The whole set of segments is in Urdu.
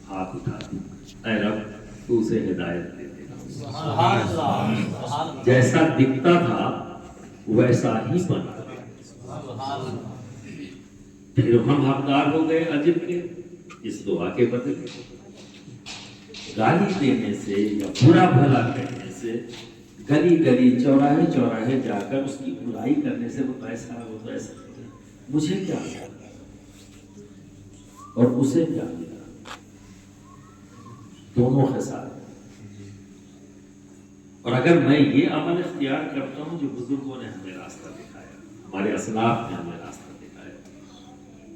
ہاتھ اٹھا دی، اے رب تو اسے ہدایت دے دے۔ جیسا دکھتا تھا ویسا ہی بنا دے۔ پھر ہم حقدار ہو گئے اجر کے اس دعا کے بدلے۔ گالی دینے سے یا برا بھلا کہنے سے، گلی گلی چوراہے چوراہے جا کر اس کی برائی کرنے سے وہ ایسا وہ تو ایسا، مجھے کیا ملا اور اسے کیا ملا؟ دونوں خسارے۔ اور اگر میں یہ عمل اختیار کرتا ہوں جو بزرگوں نے ہمیں راستہ دکھایا، ہمارے اسلاف نے ہمیں راستہ دکھایا،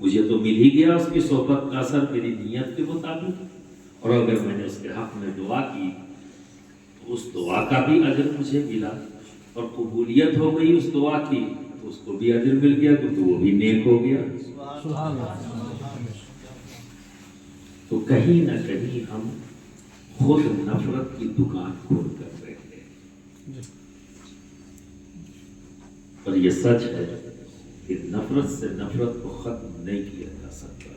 مجھے تو مل ہی گیا اس کی صحبت کا اثر میری نیت کے مطابق، اور اگر میں نے اس کے حق میں دعا کی تو اس دعا کا بھی اجر مجھے ملا، اور قبولیت ہو گئی اس دعا کی تو اس کو بھی اجر مل گیا کیونکہ وہ بھی نیک ہو گیا۔ تو کہیں نہ کہیں ہم خود نفرت کی دکان کھول کر بیٹھے ہیں۔ اور یہ سچ ہے کہ نفرت سے نفرت کو ختم نہیں کیا جا سکتا۔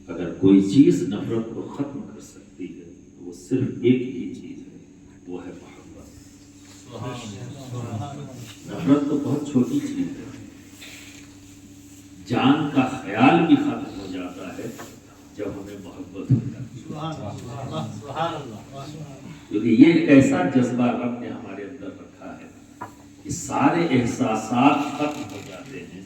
اگر کوئی چیز نفرت کو ختم کر سکتی ہے تو وہ صرف ایک ہی چیز ہے، وہ ہے محبت۔ نفرت تو بہت چھوٹی چیز ہے، جان کا خیال بھی ختم ہو جاتا ہے جب ہمیں محبت ہو جاتی ہے، کیونکہ یہ ایک ایسا جذبہ رب نے ہمارے اندر رکھا ہے کہ سارے احساسات ختم ہو جاتے ہیں۔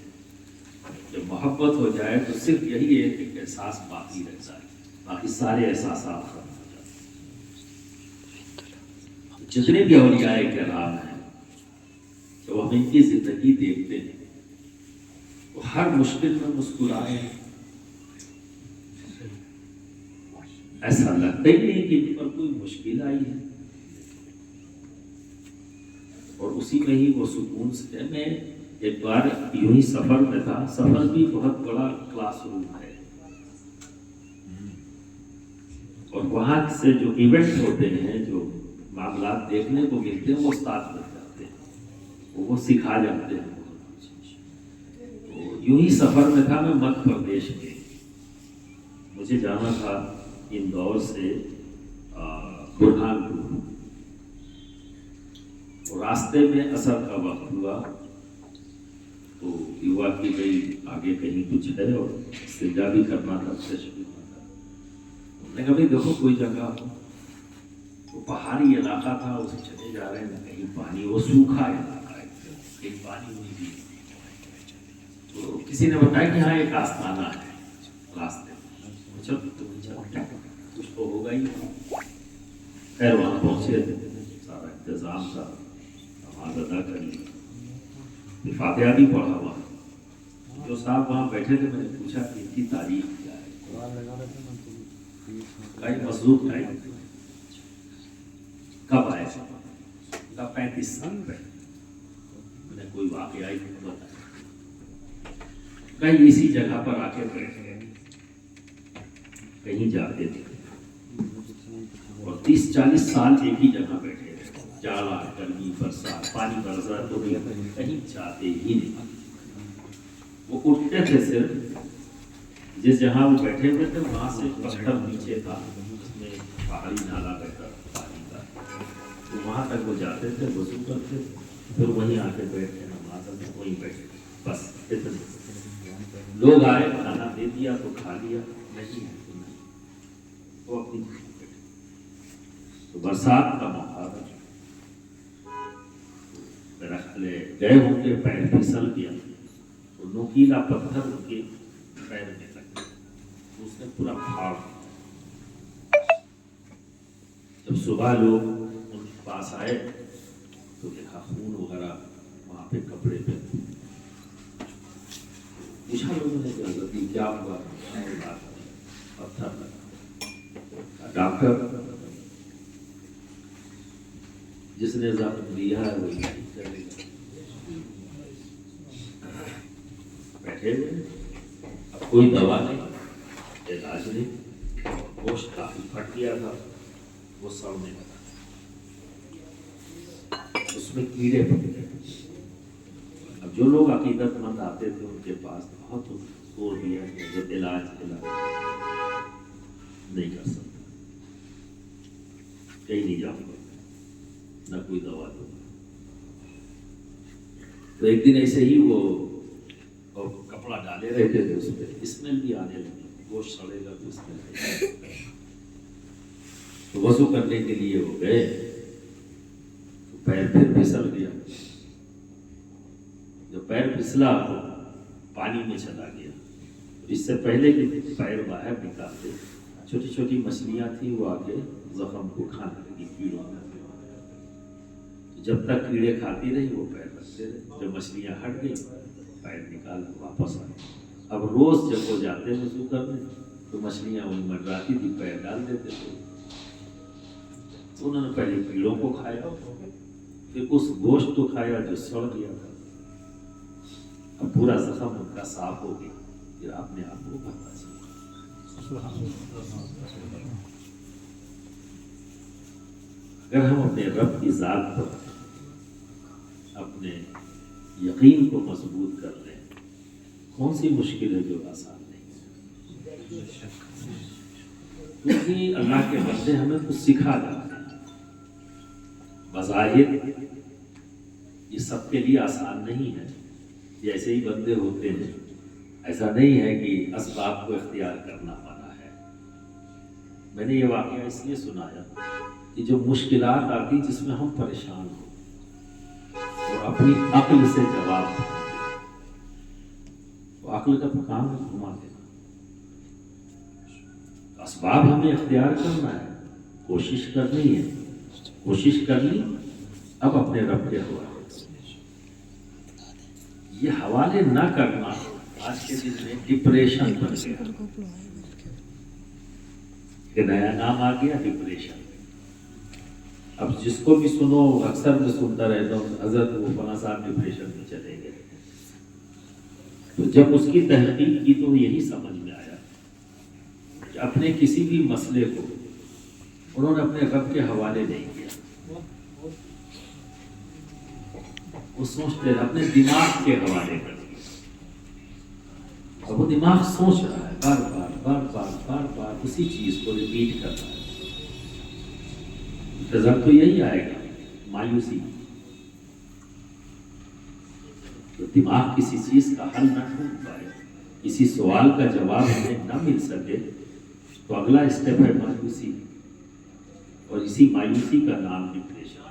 جب محبت ہو جائے تو صرف یہی ایک احساس باقی رہتا ہے، باقی سارے احساسات ختم ہو جاتے ہیں۔ جتنے بھی اولیاء کرام ہیں، جب ہم ان کی زندگی دیکھتے ہیں وہ ہر مشکل میں مسکرائے، ایسا لگتا ہی نہیں کہ ان پر کوئی مشکل آئی ہے، اور اسی میں ہی وہ سکون سے۔ میں ایک بار یوں ہی سفر میں تھا، سفر بھی بہت بڑا کلاس روم ہے، اور وہاں سے جو ایونٹ ہوتے ہیں، جو معاملات دیکھنے کو ملتے ہیں، وہ استاد بن جاتے ہیں، وہ سکھا جاتے ہیں بہت کچھ۔ تو یوں ہی سفر میں تھا میں مدھیہ پردیش میں، مجھے جانا تھا اندور سے برہان پور، اور راستے میں عصر کا وقت ہوا تو ہوا کہ بھئی آگے کہیں کچھ ہے اور استنجا بھی کرنا تھا، فرش بھی ہونا تھا۔ میں نے کہا بھئی دیکھو کوئی جگہ ہو، وہ پہاڑی علاقہ تھا، اسے چلے جا رہے ہیں نہ کہیں پانی، وہ سوکھا علاقہ ہے، کہیں پانی نہیں بھی۔ تو کسی نے بتایا کہ ہاں ایک آستانہ ہے راستے میں، کچھ تو ہوگا ہی۔ خیر وہاں پہنچے، سارا انتظام تھا، نماز ادا کر لی، فاتحہ بھی پڑھا ہوا۔ جو صاحب وہاں بیٹھے تھے میں نے پوچھا کہ ان کی تاریخ کیا ہے، کئی مصدوق ٹائم، کب آئے؟ 35 سال پہلے۔ میں نے کوئی واقعہ ہی نہیں بتایا، کہیں اسی جگہ پر آ کے بیٹھے، کہیں جاتے تھے، اور 30-40 سال ایک ہی جگہ بیٹھے رہے، جاڑا گرمی برسات پانی برسات تو کہیں جاتے ہی نہیں۔ وہ اٹھتے تھے صرف جس جہاں وہ بیٹھے ہوئے تھے وہاں سے پتھر نیچے تھا، اس میں پہاڑی نالا بہتا پانی کا، تو وہاں تک وہ جاتے تھے، وضو کرتے، پھر وہیں آ کے بیٹھے، نماز میں وہیں بیٹھے، بس اتنے۔ لوگ آئے، کھانا دے دیا تو کھا لیا، نہیں ہے تو نہیں، وہ اپنی بیٹھے۔ تو برسات کا موقع تھا، میرا خیال ہے گئے ہوں گے، پیر پھسل گیا تو نوکیلا پتھر ان کے پیر میں لگ گیا، اس نے پورا پھاڑ دیا۔ جب صبح لوگ ان کے پاس آئے تو دیکھا خون وغیرہ وہاں پہ کپڑے پہ۔ پوچھا لوگوں نے کہ حضرت کیا ہوا؟ پتھر لگا۔ ڈاکٹر جس نے زخم لیا ہے وہ نہیں کرے گا، بیٹھے ہوئے، اب کوئی دوا نہیں، علاج نہیں، گوشت کافی پھٹ گیا تھا، وہ سڑنے لگا، اس میں کیڑے پڑ گئے۔ اب جو لوگ عقیدت مند آتے تھے ان کے پاس بہت زور دیا کہ علاج نہیں کر سکتا، کہیں نہیں جاؤں گا، نہ کوئی دوا دوں گا۔ تو ایک دن ایسے ہی وہ کپڑا ڈالے رہتے تھے، اس پہ اسمیل بھی آنے لگی، گوشت سڑے گا تو اسمیل آئے گا۔ تو وضو کرنے کے لیے وہ گئے تو پیر پھر پھسل گیا، جب پیر پھسلا تو پانی میں چلا گیا۔ اس سے پہلے کہ پیر باہر نکالتے چھوٹی چھوٹی مچھلیاں تھیں، وہ آ کے زخم کو کھانے لگی، کیڑوں میں۔ جب تک کیڑے کھاتی رہی وہ پیر رکھتے رہے، جب مچھلیاں ہٹ گئی پیر نکال واپس آئے۔ اب روز جب وہ جاتے وضو کرنے تو مچھلیاں ان منڈراتی تھی، پیر ڈال دیتے تھے۔ انہوں نے پہلے کیڑوں کو کھایا، پھر اس گوشت کو کھایا جو سڑ گیا تھا۔ اب پورا زخم ان کا صاف ہو گیا، پھر اپنے آپ کو پتا چلا۔ اگر ہم اپنے رب کی ذات پر اپنے یقین کو مضبوط کر لیں، کون سی مشکل ہے جو آسان نہیں ہے؟ کیونکہ اللہ کے بندے ہمیں کچھ سکھا جاتے ہیں۔ بظاہر یہ سب کے لیے آسان نہیں ہے، جیسے ہی بندے ہوتے ہیں ایسا نہیں ہے کہ اسباب کو اختیار کرنا منع ہے۔ میں نے یہ واقعہ اس لیے سنایا کہ جو مشکلات آتی جس میں ہم پریشان ہوں اور اپنی عقل سے جواب دیں، تو عقل کا کام ہے گھما دینا۔ اسباب ہمیں اختیار کرنا ہے، کوشش کرنی ہے، کوشش کر لی، اب اپنے رب کے حوالے۔ یہ حوالے نہ کرنا آج کے دن میں ڈپریشن بن گیا، کہ نیا نام آ گیا ڈپریشن۔ اب جس کو بھی سنو، اکثر میں سنتا رہتا ہوں حضرت وہ فلاں صاحب ڈپریشن میں چلے گئے۔ تو جب اس کی تحقیق کی تو یہی سمجھ میں آیا کہ اپنے کسی بھی مسئلے کو انہوں نے اپنے رب کے حوالے نہیں کیا، وہ سوچتے ہیں اپنے دماغ کے حوالے کر دیا، اور وہ دماغ سوچ رہا ہے بار بار بار بار بار بار اسی چیز کو ریپیٹ کر رہا ہے۔ نظر تو یہی آئے گا، مایوسی۔ تو دماغ کسی چیز کا حل نہ ڈھونڈ پائے، کسی سوال کا جواب ہمیں نہ مل سکے، تو اگلا اسٹیپ ہے مایوسی، اور اسی مایوسی کا نام ڈپریشن۔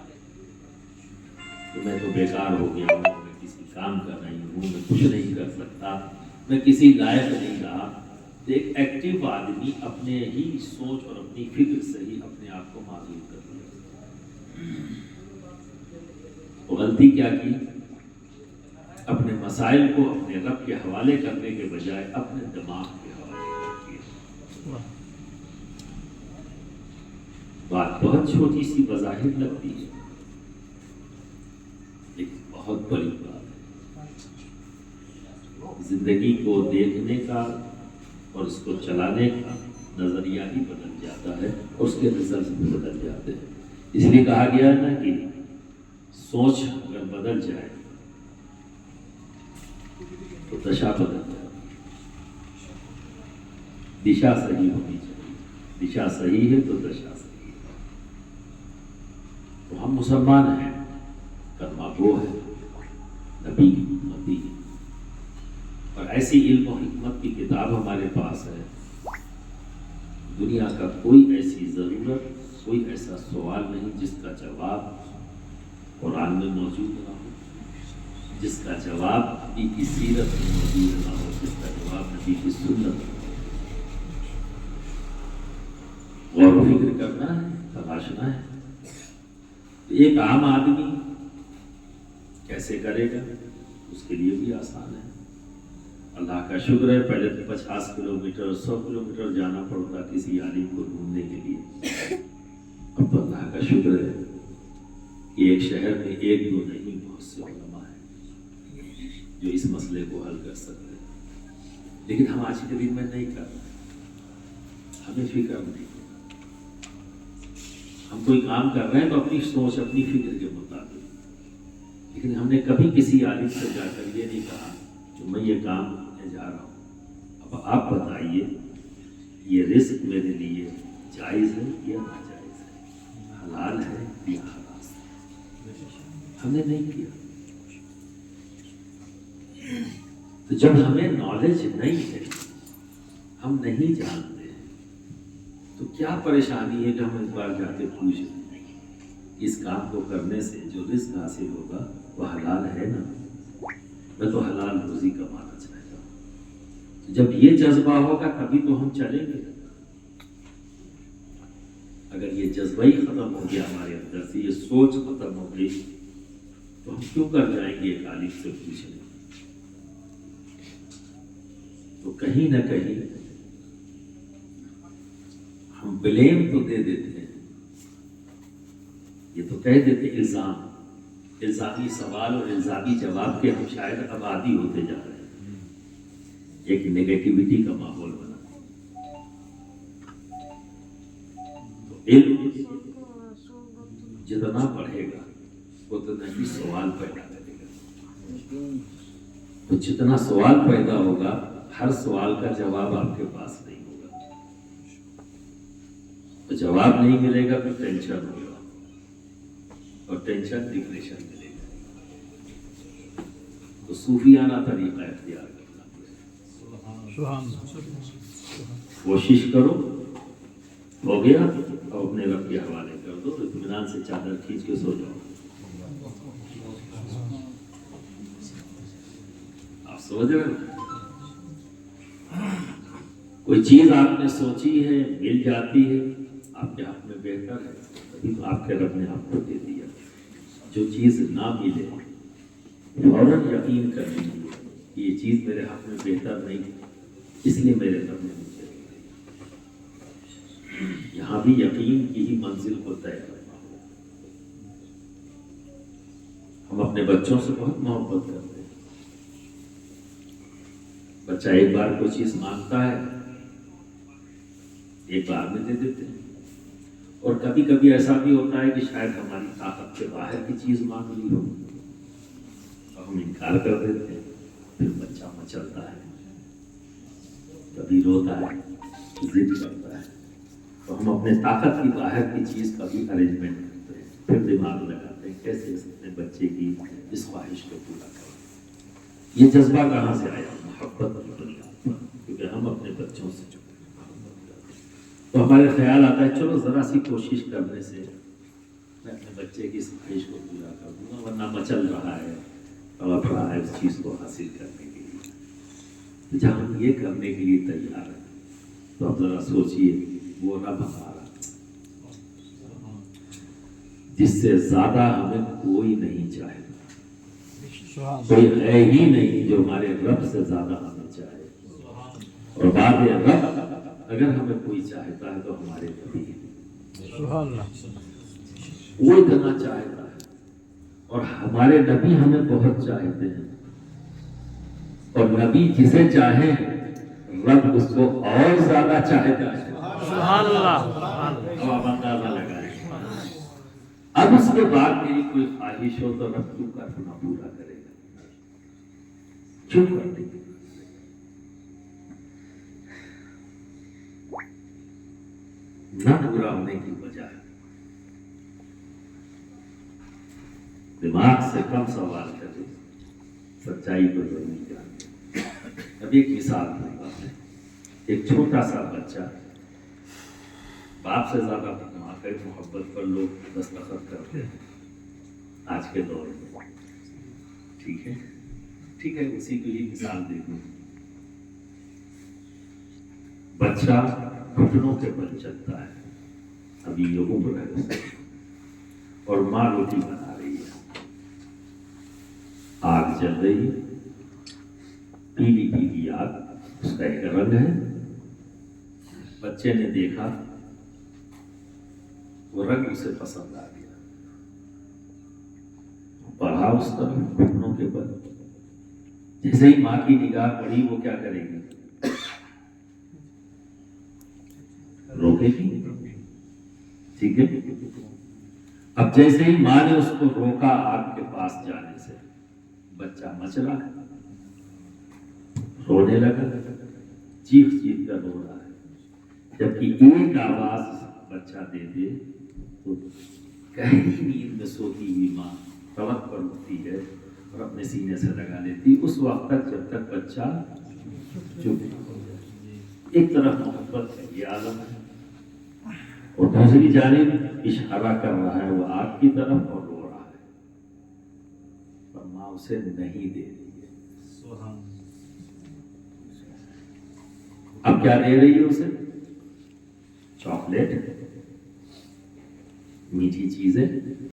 تو میں تو بیکار ہو گیا ہوں، میں کسی کام کا نہیں ہوں، میں کچھ نہیں کر سکتا، میں کسی لائق نہیں رہا۔ ایک ایکٹیو آدمی اپنے ہی سوچ اور اپنی فکر سے ہی اپنے آپ کو معذور کر دیا۔ تو غلطی کیا کی؟ اپنے مسائل کو اپنے رب کے حوالے کرنے کے بجائے اپنے دماغ کے حوالے کر دیا۔ بات بہت چھوٹی سی بظاہر لگتی ہے، لیکن بہت بڑی بات ہے۔ زندگی کو دیکھنے کا اور اس کو چلانے کا نظریہ ہی بدل جاتا ہے، اور اس کے رزلٹ بھی بدل جاتے ہیں۔ اس لیے کہا گیا ہے نا کہ سوچ اگر بدل جائے تو دشا بدل جائے۔ دشا صحیح ہونی چاہیے، دشا صحیح ہے تو دشا صحیح ہے۔ تو ہم مسلمان ہیں، کلمہ گو ہے، نبی کی امتی ہے، اور ایسی علم و حکمت کی کتاب ہمارے پاس ہے۔ دنیا کا کوئی ایسی ضرورت، کوئی ایسا سوال نہیں جس کا جواب قرآن میں موجود نہ ہو، جس کا جواب نبی کی سیرت میں موجود نہ ہو، جس کا جواب نبی کی سنت میں۔ غور و فکر کرنا ہے، تلاشنا ہے۔ ایک عام آدمی کیسے کرے گا؟ اس کے لیے بھی آسان ہے۔ اللہ کا شکر ہے، پہلے 50 کلومیٹر 100 کلومیٹر جانا پڑتا کسی عالم کو ڈھونڈنے کے لیے۔ اب تو اللہ کا شکر ہے کہ ایک شہر میں ایک دو نہیں، بہت سے علماء ہیں جو اس مسئلے کو حل کر سکتے ہیں۔ لیکن ہم آج کے دن میں نہیں کر رہے، ہمیں فکر نہیں۔ ہم کوئی کام کر رہے ہیں تو اپنی سوچ اپنی فکر کے مطابق، لیکن ہم نے کبھی کسی عالم سے جا کر یہ نہیں کہا کہ میں یہ کام کرنے جا رہا ہوں، اب آپ بتائیے یہ رزق میرے لیے جائز ہے یا ناجائز ہے، حلال ہے یا حرام ہے؟ ہم نے نہیں کیا۔ تو جب ہمیں نالج نہیں ہے، ہم نہیں جانتے ہیں، تو کیا پریشانی ہے کہ ہم اس بار جا کے پوچھ لیں اس کام کو کرنے سے جو رزق حاصل ہوگا وہ حلال ہے نا؟ میں تو حلال روزی کمانا چاہتا ہوں۔ تو جب یہ جذبہ ہوگا تبھی تو ہم چلیں گے۔ اگر یہ جذبہ ہی ختم ہو گیا ہمارے اندر سے، یہ سوچ ختم ہو گئی، تو ہم کیوں کر جائیں گے ایک عالم سے پوچھنے؟ تو کہیں نہ کہیں ہم بلیم تو دے دیتے ہیں، یہ تو کہہ دیتے الزامی سوال اور الزامی جواب کے ہم شاید اب عادی ہوتے جا رہے ہیں، ایک نیگیٹیوٹی کا ماحول بنا۔ تو علم جتنا بڑھے گا اتنا ہی سوال پیدا کرے گا، تو جتنا سوال پیدا ہوگا ہر سوال کا جواب آپ کے پاس نہیں ہوگا، تو جواب نہیں ملے گا تو ٹینشن ہوگا، اور ٹینشن ڈپریشن ملے گا۔ تو صوفیانہ طریقہ اختیار کرنا پڑے گا۔ کوشش کرو، ہو گیا اب اپنے رب کے حوالے کر دو، اطمینان سے چادر کھینچ کے سو جاؤ۔ آپ سمجھ رہے ہیں؟ کوئی چیز آپ نے سوچی ہے مل جاتی ہے، آپ کے حق میں بہتر ہے، ابھی تو آپ کے رب نے آپ کو دے دیا۔ جو چیز نہ ملے فوراً یقین کر لیجیے کہ یہ چیز میرے حق میں بہتر نہیں، اس لیے میرے رب نے مجھے دی۔ یہاں بھی یقین کی ہی منزل کو طے کرنا ہوگا۔ ہم اپنے بچوں سے بہت محبت کرتے ہیں، بچہ ایک بار کوئی چیز مانگتا ہے ایک بار میں دے دیتے ہیں، اور کبھی کبھی ایسا بھی ہوتا ہے کہ شاید ہماری طاقت کے باہر کی چیز مانگ لی ہو اور ہم انکار کر دیتے ہیں، پھر بچہ مچلتا ہے، کبھی روتا ہے، ضد کرتا ہے، تو ہم اپنے طاقت کی باہر کی چیز کا بھی ارینجمنٹ کرتے ہیں، پھر دماغ لگاتے ہیں کیسے اپنے بچے کی اس خواہش کو پورا کریں۔ یہ جذبہ کہاں سے آیا؟ محبت کی بنیاد پر، کیونکہ ہم اپنے بچوں سے تو ہمارے خیال آتا ہے چلو ذرا سی کوشش کرنے سے میں اپنے بچے کی اس خواہش کو پورا کر دوں گا، ورنہ مچل رہا ہے، تڑپ رہا ہے اس چیز کو حاصل کرنے کے لیے۔ جب ہم یہ کرنے کے لیے تیار ہیں تو اب ذرا سوچئے وہ رب ہمارا جس سے زیادہ ہمیں کوئی نہیں چاہے، کوئی ہے ہی نہیں جو ہمارے رب سے زیادہ ہمیں چاہے، اور بعد رب اگر ہمیں کوئی چاہتا ہے تو ہمارے نبی ہیں، وہ اتنا چاہتا ہے، اور ہمارے نبی ہمیں بہت چاہتے ہیں، اور نبی جسے چاہے رب اس کو اور زیادہ چاہتا ہے۔ سبحان اللہ۔ اب آپ اندازہ لگائیں، اب اس کے بعد میری کوئی خواہش ہو تو رب کیوں کرنا پورا کرے گا؟ کیوں کرنے گا؟ نہ پورا ہونے کی بجائے دماغ سے کم سوال کرے، سچائی کو ضرور جانے۔ اب ایک مثال دوں گا، ایک چھوٹا سا بچہ باپ سے زیادہ ماں کی محبت پر لوگ دستخط کرتے ہیں آج کے دور میں، ٹھیک ہے اسی کو ہی مثال دے دوں۔ بچہ گھٹنوں کے بل چلتا ہے، ابھی یہ عمر ہے اس کی، اور ماں روٹی بنا رہی ہے، آگ جل رہی ہے، پیلی پیلی آگ، اس کا ایک رنگ ہے۔ بچے نے دیکھا وہ رنگ اسے پسند آ گیا، پڑھا اس طرح گھٹنوں کے بل، جیسے ہی ماں کی نگاہ پڑی وہ کیا کرے گی؟ روکے گی، ٹھیک ہے۔ اب جیسے ہی ماں نے اس کو روکا آگ کے پاس جانے سے، بچہ مچلا، رونے لگا، چیخ چیخ کر رو رہا ہے، جبکہ ایک آواز بچہ دے دے تو گہری نیند میں سوتی ہوئی ماں پلک پر اٹھتی ہے اور اپنے سینے سے لگا لیتی اس وقت تک جب تک بچہ چپ ہو جائے. ایک طرف محبت ہے یہ عالم ہے اور دوسری جانب اشارہ کر رہا ہے وہ آگ کی طرف اور رو رہا ہے پر ماں اسے نہیں دے رہی ہے. اب کیا دے رہی ہے اسے؟ چاکلیٹ، میٹھی چیزیں